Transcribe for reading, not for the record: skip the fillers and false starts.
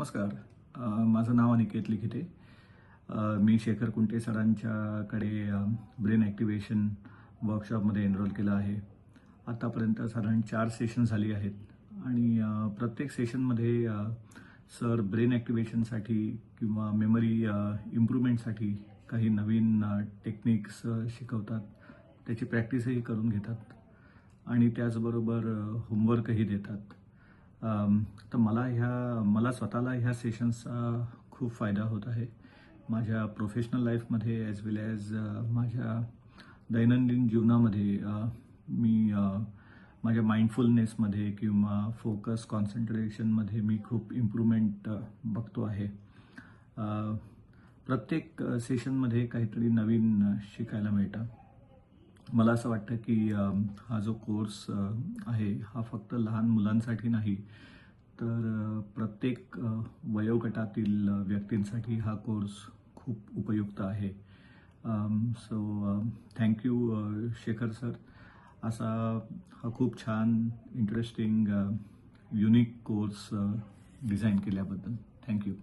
नमस्कार. माझं नाव अनिकेत लिखिते. मी शेखर कुंटे सरांच्याकडे ब्रेन ॲक्टिव्हेशन वर्कशॉपमध्ये एनरोल केलं आहे. आतापर्यंत साधारण 4 सेशन झाली आहेत आणि प्रत्येक सेशनमध्ये सर ब्रेन ॲक्टिव्हेशनसाठी किंवा मेमरी इम्प्रूव्हमेंटसाठी काही नवीन टेक्निक्स शिकवतात. त्याची प्रॅक्टिसही करून घेतात आणि त्याचबरोबर होमवर्कही देतात. तर मला स्वतःला ह्या सेशन्सचा खूप फायदा होत आहे. माझ्या प्रोफेशनल लाईफमध्ये ॲज वेल ॲज माझ्या दैनंदिन जीवनामध्ये मी माझ्या माइंडफुलनेसमध्ये किंवा फोकस कॉन्सन्ट्रेशनमध्ये मी खूप इम्प्रूव्हमेंट बघतो आहे. प्रत्येक सेशनमध्ये काहीतरी नवीन शिकायला मिळतं. मला असं वाटतं की हा जो कोर्स आहे हा फक्त लहान मुलांसाठी नाही, तर प्रत्येक वयोगटातील व्यक्तींसाठी हा कोर्स खूप उपयुक्त आहे. सो थँक्यू शेखर सर, असा हा खूप छान इंटरेस्टिंग युनिक कोर्स डिझाईन केल्याबद्दल. थँक्यू.